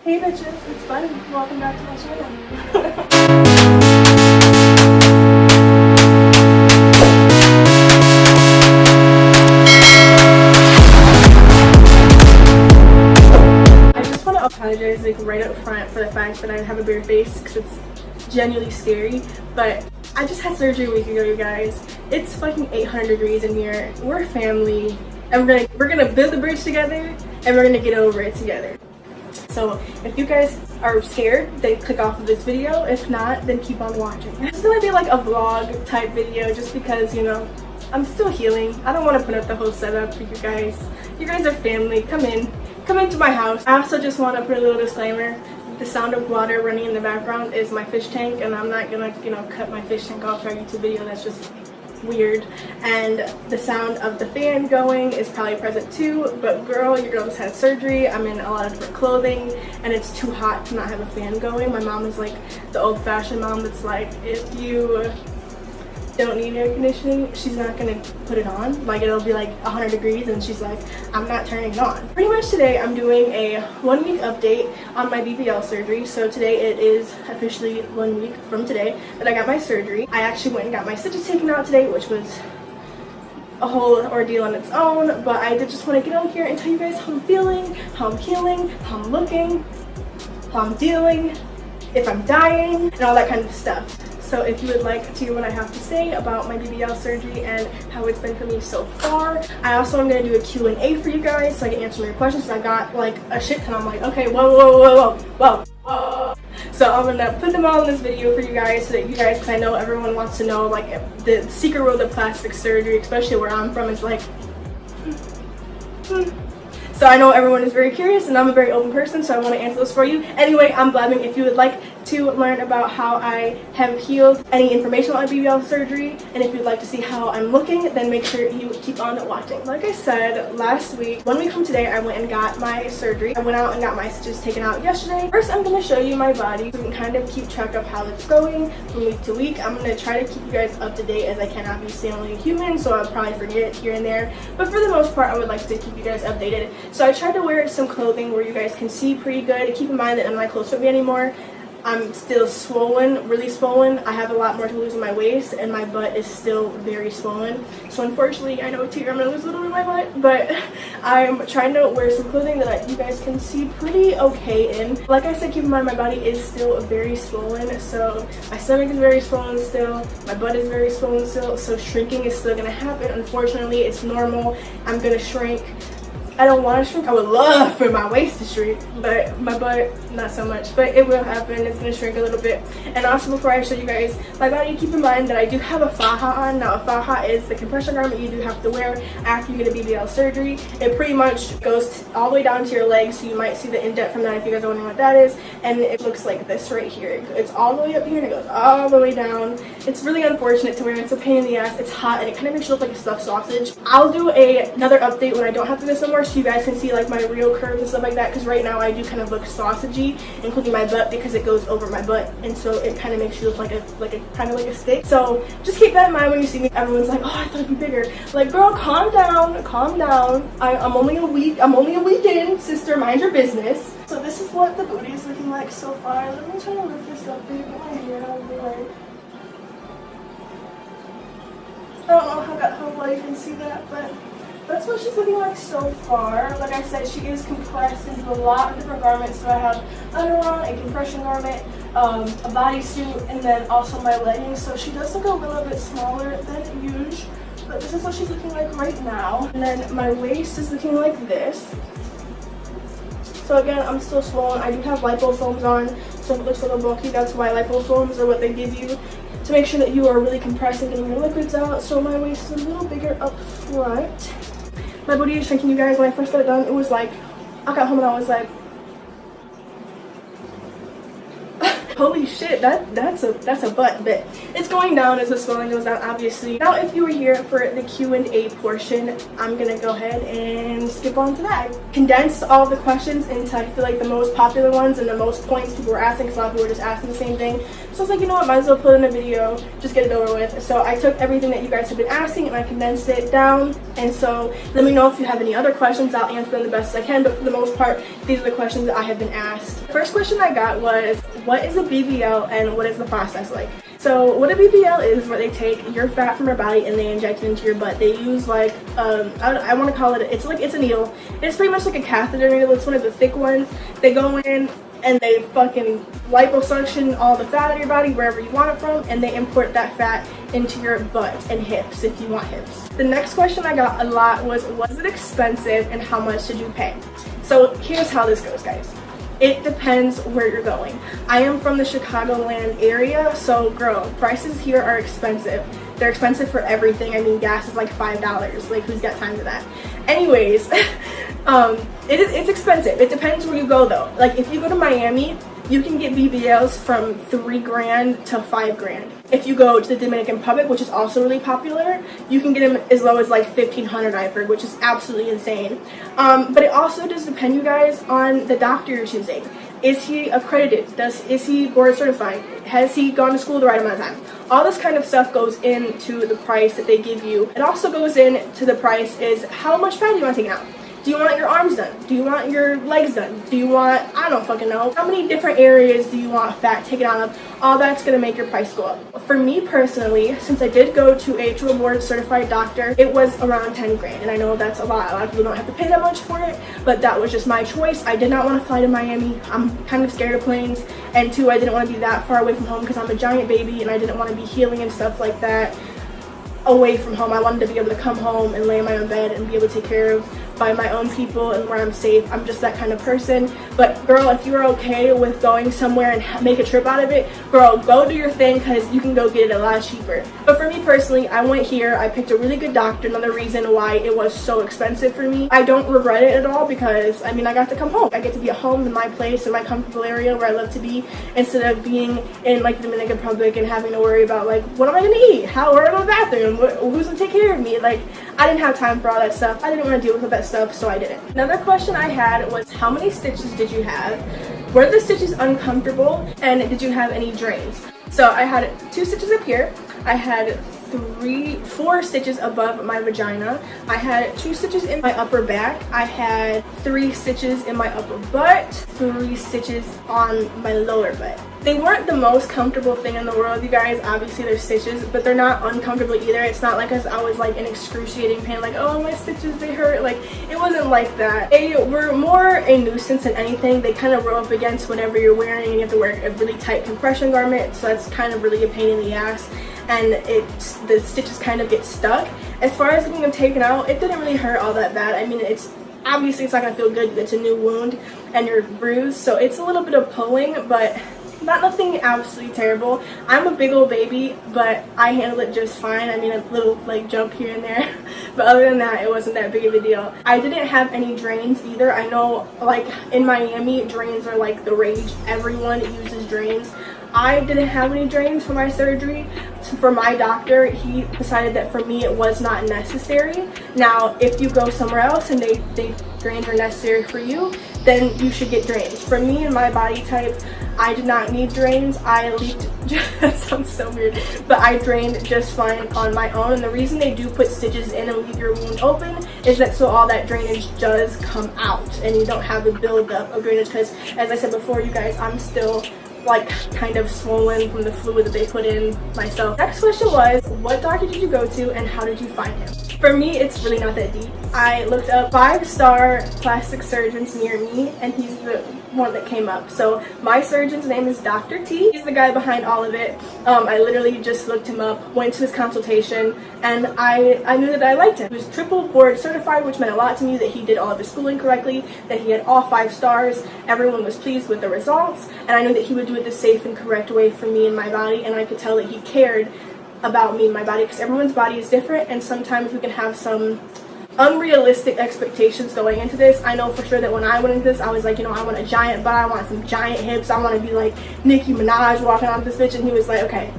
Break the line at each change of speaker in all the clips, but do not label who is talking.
Hey bitches, it's Bunny. Welcome back to my channel. I just want to apologize like right up front for the fact that I have a bare face because it's genuinely scary, but I just had surgery a week ago, you guys. It's fucking 800 degrees in here. We're family, and we're gonna build the bridge together, and we're gonna get over it together. So if you guys are scared, then click off of this video. If not, then keep on watching. This is gonna be like a vlog type video just because, you know, I'm still healing. I don't want to put up the whole setup for you guys. You guys are family. Come into my house. I also just want to put a little disclaimer. The sound of water running in the background is my fish tank, and I'm not gonna, you know, cut my fish tank off for a YouTube video. That's just weird. And the sound of the fan going is probably present too, but girl, your girl just had surgery. I'm in a lot of different clothing and it's too hot to not have a fan going. My mom is like the old-fashioned mom that's like, if you don't need air conditioning, she's not gonna put it on. Like, it'll be like 100 degrees and she's like, I'm not turning it on. Pretty much today I'm doing a 1 week update on my BBL surgery. So today it is officially 1 week from today that I got my surgery. I actually went and got my stitches taken out today, which was a whole ordeal on its own, but I did just want to get on here and tell you guys how I'm feeling, how I'm healing, how I'm looking, how I'm dealing, if I'm dying, and all that kind of stuff. So if you would like to hear what I have to say about my BBL surgery and how it's been for me so far. I also am going to do a Q&A for you guys so I can answer your questions. I got like a shit ton. I'm like, okay, whoa. So I'm going to put them all in this video for you guys so that you guys, because I know everyone wants to know like the secret world of plastic surgery, especially where I'm from, is like, So I know everyone is very curious and I'm a very open person, so I want to answer those for you. Anyway, I'm blabbing. If you would like to learn about how I have healed, any information on my BBL surgery, and if you'd like to see how I'm looking, then make sure you keep on watching. Like I said, last week, 1 week from today, I went and got my surgery. I went out and got my stitches taken out yesterday. First, I'm going to show you my body so you can kind of keep track of how it's going from week to week. I'm going to try to keep you guys up to date as I can. Obviously, I'm only a human, so I'll probably forget here and there. But for the most part, I would like to keep you guys updated. So I tried to wear some clothing where you guys can see pretty good. Keep in mind that none of my clothes fit me anymore. I'm still swollen, really swollen. I have a lot more to lose in my waist, and my butt is still very swollen. So unfortunately, I know too, I'm gonna lose a little bit of my butt, but I'm trying to wear some clothing that you guys can see pretty okay in. Like I said, keep in mind my body is still very swollen, so my stomach is very swollen still, my butt is very swollen still, so shrinking is still gonna happen. Unfortunately, it's normal. I'm gonna shrink. I don't want to shrink. I would love for my waist to shrink, but my butt, not so much. But it will happen. It's going to shrink a little bit. And also, before I show you guys my body, keep in mind that I do have a faja on. Now, a faja is the compression garment you do have to wear after you get a BBL surgery. It pretty much goes all the way down to your legs, so you might see the indent from that if you guys are wondering what that is. And it looks like this right here. It's all the way up here and it goes all the way down. It's really unfortunate to wear. It's a pain in the ass. It's hot and it kind of makes you look like a stuffed sausage. I'll do another update when I don't have to do this anymore, so you guys can see like my real curves and stuff like that, because right now I do kind of look sausagey, including my butt, because it goes over my butt, and so it kind of makes you look like a kind of like a stick. So just keep that in mind when you see me. Everyone's like, oh, I thought it'd be bigger. Like, girl, calm down. I'm only a week in, sister, mind your business. So this is what the booty is looking like so far. Let me try to lift this up and get my hair out of the way. I don't know how well you can see that, but that's what she's looking like so far. Like I said, she is compressed into a lot of different garments. So I have underarm, a compression garment, a bodysuit, and then also my leggings. So she does look a little bit smaller than usual, but this is what she's looking like right now. And then my waist is looking like this. So again, I'm still swollen. I do have liposomes on, so if it looks a little bulky, that's why liposomes are what they give you to make sure that you are really compressed and getting your liquids out. So my waist is a little bigger up front. My booty is shrinking, you guys. When I first got it done, it was like, I got home and I was like, Holy shit, that's a butt bit. It's going down as the swelling goes down, obviously. Now, if you were here for the Q&A portion, I'm gonna go ahead and skip on to that. I condensed all the questions into, I feel like, the most popular ones and the most points people were asking, because a lot of people were just asking the same thing. So I was like, you know what, might as well put in a video, just get it over with. So I took everything that you guys have been asking and I condensed it down. And so let me know if you have any other questions. I'll answer them the best I can, but for the most part, these are the questions that I have been asked. First question I got was, what is a BBL and what is the process like? So what a BBL is, where they take your fat from your body and they inject it into your butt. They use like, I want to call it, it's a needle. It's pretty much like a catheter needle. It's one of the thick ones. They go in and they fucking liposuction all the fat out of your body wherever you want it from, and they import that fat into your butt and hips if you want hips. The next question I got a lot was it expensive and how much did you pay? So here's how this goes, guys. It depends where you're going. I am from the Chicagoland area, so girl, prices here are expensive. They're expensive for everything. I mean, gas is like $5. Like, who's got time for that? Anyways, it's expensive. It depends where you go though. Like, if you go to Miami, you can get BBLs from $3,000 to $5,000. If you go to the Dominican Republic, which is also really popular, you can get them as low as like $1,500, I've heard, which is absolutely insane. But it also does depend, you guys, on the doctor you're choosing. Is he accredited? Is he board certified? Has he gone to school the right amount of time? All this kind of stuff goes into the price that they give you. It also goes into the price is how much fat do you want taken out? Do you want your arms done? Do you want your legs done? Do you want, I don't fucking know. How many different areas do you want fat taken out of? All that's gonna make your price go up. For me personally, since I did go to a true board certified doctor, it was around $10,000. And I know that's a lot. A lot of people don't have to pay that much for it, but that was just my choice. I did not want to fly to Miami. I'm kind of scared of planes. And two, I didn't want to be that far away from home because I'm a giant baby and I didn't want to be healing and stuff like that away from home. I wanted to be able to come home and lay in my own bed and be able to take care of by my own people and where I'm safe. I'm just that kind of person. But girl, if you're okay with going somewhere and make a trip out of it, girl, go do your thing, because you can go get it a lot cheaper. But for me personally, I went here, I picked a really good doctor. Another reason why it was so expensive for me. I don't regret it at all, because I mean, I got to come home. I get to be at home in my place, in my comfortable area where I love to be, instead of being in like the Dominican Republic and having to worry about like, what am I gonna eat? Where am I going to the bathroom? Who's gonna take care of me? Like, I didn't have time for all that stuff. I didn't want to deal with that stuff, so I didn't. Another question I had was, how many stitches did you have? Were the stitches uncomfortable? And did you have any drains? So I had 2 stitches up here. I had 4 stitches above my vagina. I had 2 stitches in my upper back. I had 3 stitches in my upper butt, 3 stitches on my lower butt. They weren't the most comfortable thing in the world, you guys. Obviously they're stitches, but they're not uncomfortable either. It's not like I was like in excruciating pain, like, oh, my stitches, they hurt. Like, it wasn't like that. They were more a nuisance than anything. They kind of rub up against whenever you're wearing, and you have to wear a really tight compression garment, so that's kind of really a pain in the ass, and the stitches kind of get stuck. As far as getting them taken out, it didn't really hurt all that bad. I mean, obviously it's not gonna feel good. It's a new wound and you're bruised, so it's a little bit of pulling, but nothing absolutely terrible. I'm a big old baby, but I handled it just fine. I mean, a little like jump here and there, but other than that, it wasn't that big of a deal. I didn't have any drains either. I know, like, in Miami, drains are like the rage. Everyone uses drains. I didn't have any drains for my surgery. For my doctor, he decided that for me it was not necessary. Now, if you go somewhere else and they think drains are necessary for you, then you should get drains. For me and my body type, I did not need drains. I leaked, that sounds so weird, but I drained just fine on my own. And the reason they do put stitches in and leave your wound open is that so all that drainage does come out and you don't have a buildup of drainage, because as I said before, you guys, I'm still like kind of swollen from the fluid that they put in myself. Next question was, what doctor did you go to and how did you find him? For me, it's really not that deep. I looked up 5-star plastic surgeons near me, and he's the one that came up. So my surgeon's name is Dr. T. He's the guy behind all of it. I literally just looked him up, went to his consultation, and I knew that I liked him. He was triple board certified, which meant a lot to me, that he did all of his schooling correctly, that he had all 5 stars. Everyone was pleased with the results, and I knew that he would do it the safe and correct way for me and my body, and I could tell that he cared about me and my body, because everyone's body is different, and sometimes we can have some unrealistic expectations going into this. I know for sure that when I went into this, I was like, you know, I want a giant butt, I want some giant hips, I want to be like Nicki Minaj walking on this bitch. And he was like, okay,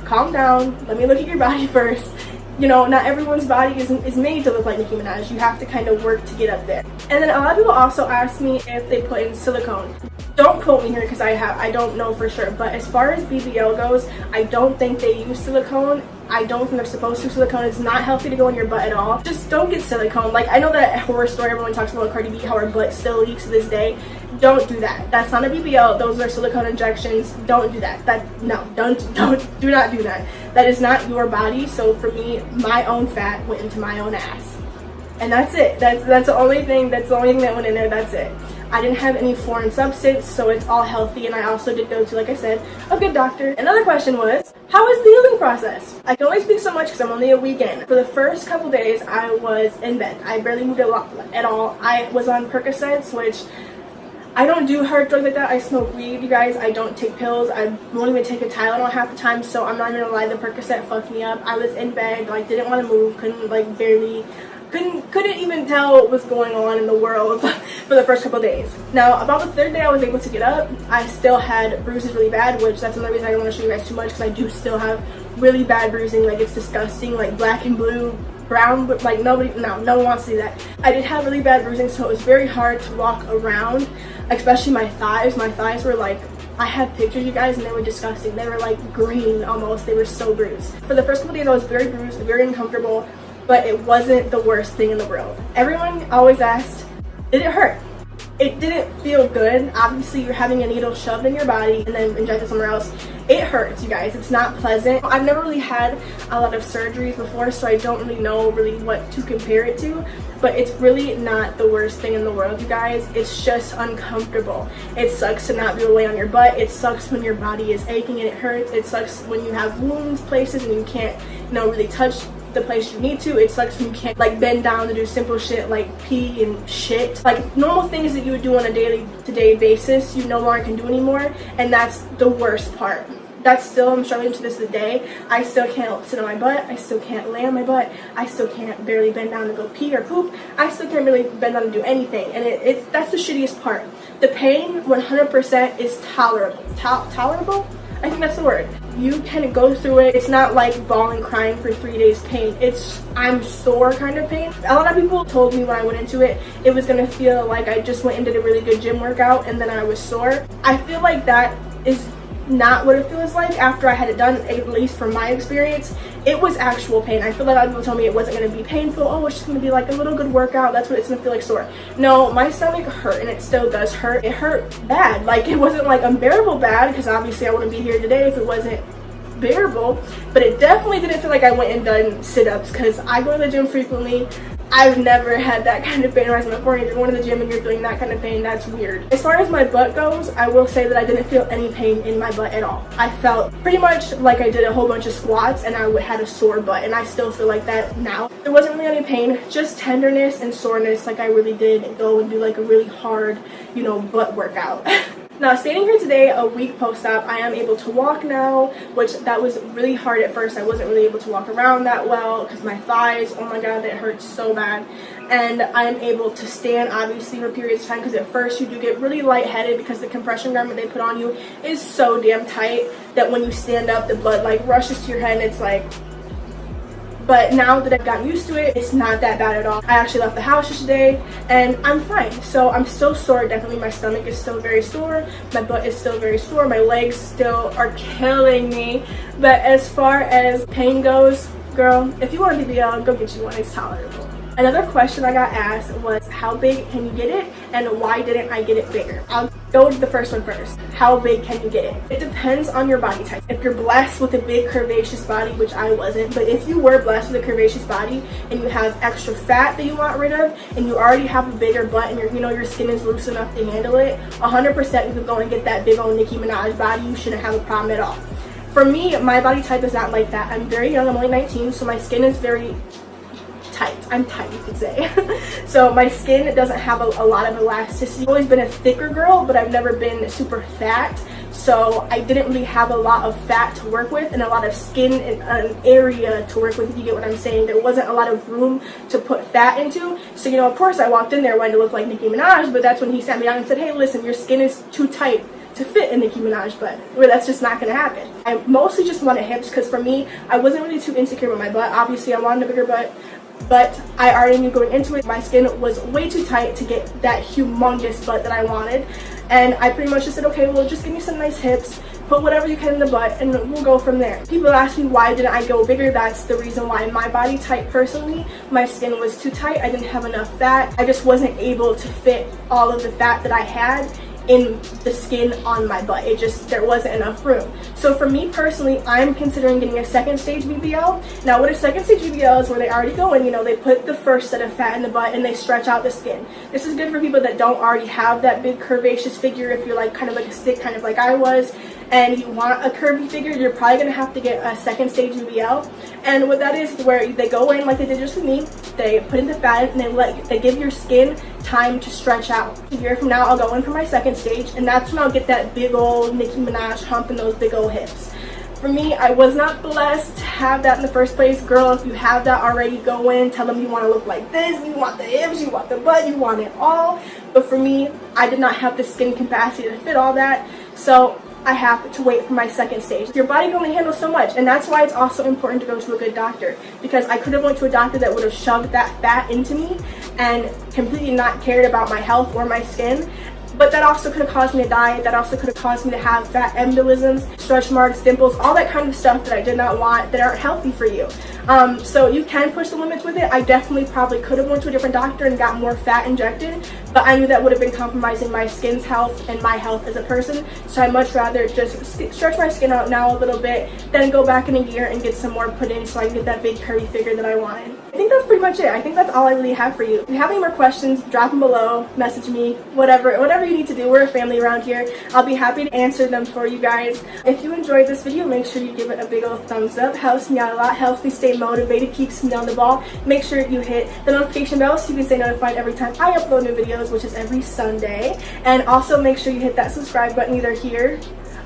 calm down, let me look at your body first. You know, not everyone's body is made to look like Nicki Minaj. You have to kind of work to get up there. And then a lot of people also ask me if they put in silicone. Don't quote me here because I don't know for sure, but as far as BBL goes, I don't think they use silicone. I don't think they're supposed to. Silicone is not healthy to go in your butt at all. Just don't get silicone. Like, I know that horror story everyone talks about Cardi B, how her butt still leaks to this day. Don't do that. That's not a BBL. Those are silicone injections. Don't do that. Do not do that. That is not your body. So for me, my own fat went into my own ass. And that's it. That's the only thing that went in there. That's it. I didn't have any foreign substance, so it's all healthy, and I also did go to, like I said, a good doctor. Another question was, how was the healing process? I can only speak so much because I'm only a week in. For the first couple days, I was in bed. I barely moved a lot at all. I was on Percocets, which I don't do hard drugs like that. I smoke weed, you guys. I don't take pills. I won't even take a Tylenol half the time, so I'm not even gonna lie, the Percocet fucked me up. I was in bed, like, didn't want to move, couldn't even tell what was going on in the world for the first couple of days. Now, about the third day I was able to get up, I still had bruises really bad, which that's another reason I don't want to show you guys too much, because I do still have really bad bruising. Like, it's disgusting, like black and blue, brown, but like no one wants to see that. I did have really bad bruising, so it was very hard to walk around, especially my thighs. My thighs were like, I have pictures, you guys, and they were disgusting. They were like green almost. They were so bruised. For the first couple of days I was very bruised, very uncomfortable, but it wasn't the worst thing in the world. Everyone always asked, did it hurt? It didn't feel good. Obviously, you're having a needle shoved in your body and then injected somewhere else. It hurts, you guys. It's not pleasant. I've never really had a lot of surgeries before, so I don't really know what to compare it to, but it's really not the worst thing in the world, you guys. It's just uncomfortable. It sucks to not be able to lay on your butt. It sucks when your body is aching and it hurts. It sucks when you have wounds places and you can't, really touch the place you need to. It sucks when you can't like bend down to do simple shit like pee and shit. Like normal things that you would do on a day-to-day basis, you no longer can do anymore, and that's the worst part. That's still, I'm struggling to this day. I still can't sit on my butt. I still can't lay on my butt. I still can't barely bend down to go pee or poop. I still can't really bend down to do anything, and that's the shittiest part. The pain 100% is tolerable. Tolerable? I think that's the word. You can go through it. It's not like bawling, crying for 3 days pain. It's I'm sore kind of pain. A lot of people told me when I went into it, it was gonna feel like I just went and did a really good gym workout and then I was sore. I feel like that is not what it feels like after I had it done, at least from my experience. It was actual pain. I feel like a lot of people told me it wasn't going to be painful. Oh, it's just going to be like a little good workout. That's what it's going to feel like sore. No, my stomach hurt, and it still does hurt. It hurt bad. Like, it wasn't like unbearable bad, because obviously I wouldn't be here today if it wasn't bearable, but it definitely didn't feel like I went and done sit-ups, because I go to the gym frequently. I've never had that kind of pain rising before. If you're going to the gym and you're feeling that kind of pain, that's weird. As far as my butt goes, I will say that I didn't feel any pain in my butt at all. I felt pretty much like I did a whole bunch of squats and I had a sore butt, and I still feel like that now. There wasn't really any pain, just tenderness and soreness, like I really did go and do like a really hard, butt workout. Now, standing here today, a week post-op, I am able to walk now, which that was really hard at first. I wasn't really able to walk around that well because my thighs, oh my god, that hurts so bad. And I am able to stand, obviously, for periods of time, because at first you do get really lightheaded because the compression garment they put on you is so damn tight that when you stand up, the blood like rushes to your head and it's like... But now that I've gotten used to it, it's not that bad at all. I actually left the house yesterday and I'm fine. So I'm still sore, definitely. My stomach is still very sore. My butt is still very sore. My legs still are killing me. But as far as pain goes, girl, if you want a BBL, go get you one. It's tolerable. Another question I got asked was, how big can you get it and why didn't I get it bigger? I'll go to the first one first. How big can you get it? It depends on your body type. If you're blessed with a big curvaceous body, which I wasn't, but if you were blessed with a curvaceous body and you have extra fat that you want rid of and you already have a bigger butt and your skin is loose enough to handle it, 100% you could go and get that big old Nicki Minaj body. You shouldn't have a problem at all. For me, my body type is not like that. I'm very young, I'm only 19, so my skin is very tight. I'm tight, you could say. So my skin doesn't have a lot of elasticity. I've always been a thicker girl, but I've never been super fat. so I didn't really have a lot of fat to work with and a lot of skin and an area to work with, if you get what I'm saying. There wasn't a lot of room to put fat into. So, you know, of course I walked in there wanting to look like Nicki Minaj, but that's when he sat me down and said, hey, listen, your skin is too tight to fit a Nicki Minaj butt. Well, that's just not going to happen. I mostly just wanted hips because for me, I wasn't really too insecure with my butt. Obviously, I wanted a bigger butt, but I already knew going into it, my skin was way too tight to get that humongous butt that I wanted. And I pretty much just said, okay, well, just give me some nice hips, put whatever you can in the butt, and we'll go from there. People ask me why didn't I go bigger. That's the reason why. My body type, personally, my skin was too tight. I didn't have enough fat. I just wasn't able to fit all of the fat that I had in the skin on my butt. There wasn't enough room. So for me personally, I'm considering getting a second stage BBL. Now what a second stage BBL is, where they already go in, you know, they put the first set of fat in the butt and they stretch out the skin. This is good for people that don't already have that big curvaceous figure. If you're like kind of like a stick, kind of like I was, and you want a curvy figure, you're probably going to have to get a second stage BBL. And what that is where they go in like they did just with me, they put in the fat and they give your skin time to stretch out. A year from now, I'll go in for my second stage, and that's when I'll get that big old Nicki Minaj hump and those big old hips. For me, I was not blessed to have that in the first place. Girl, if you have that already, go in, tell them you want to look like this, you want the hips, you want the butt, you want it all. But for me, I did not have the skin capacity to fit all that, so I have to wait for my second stage. Your body can only handle so much, and that's why it's also important to go to a good doctor, because I could have went to a doctor that would have shoved that fat into me and completely not cared about my health or my skin. But that also could have caused me to die. That also could have caused me to have fat embolisms, stretch marks, dimples, all that kind of stuff that I did not want, that aren't healthy for you. So you can push the limits with it. I definitely probably could have went to a different doctor and got more fat injected, but I knew that would have been compromising my skin's health and my health as a person. So I'd much rather just stretch my skin out now a little bit, then go back in a year and get some more put in so I can get that big curvy figure that I wanted. I think that's pretty much it. I think that's all I really have for you. If you have any more questions, drop them below, message me, whatever you need to do. We're a family around here. I'll be happy to answer them for you guys. If you enjoyed this video, make sure you give it a big old thumbs up. Helps me out a lot, helps me stay motivated, keeps me on the ball. Make sure you hit the notification bell so you can stay notified every time I upload new videos, which is every Sunday. And also make sure you hit that subscribe button either here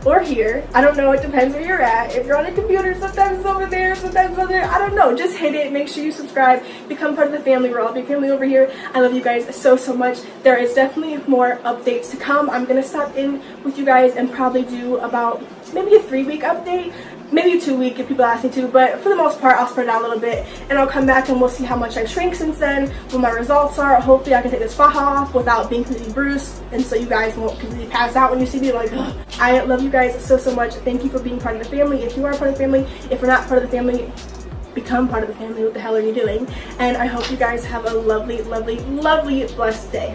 or here. I don't know, it depends where you're at. If you're on a computer, sometimes it's over there, sometimes it's over there. I don't know, just hit it. Make sure you subscribe, become part of the family. We're all big family over here. I love you guys so much. There is definitely more updates to come. I'm gonna stop in with you guys and probably do about maybe a 3-week update, maybe a 2-week if people ask me to, but for the most part I'll spread it out a little bit and I'll come back and we'll see how much I've shrank since then, what my results are. Hopefully I can take this faja off without being completely bruised, and so you guys won't completely pass out when you see me like, ugh. I love you guys so much. Thank you for being part of the family. If you are part of the family, if you're not part of the family, become part of the family. What the hell are you doing? And I hope you guys have a lovely, blessed day.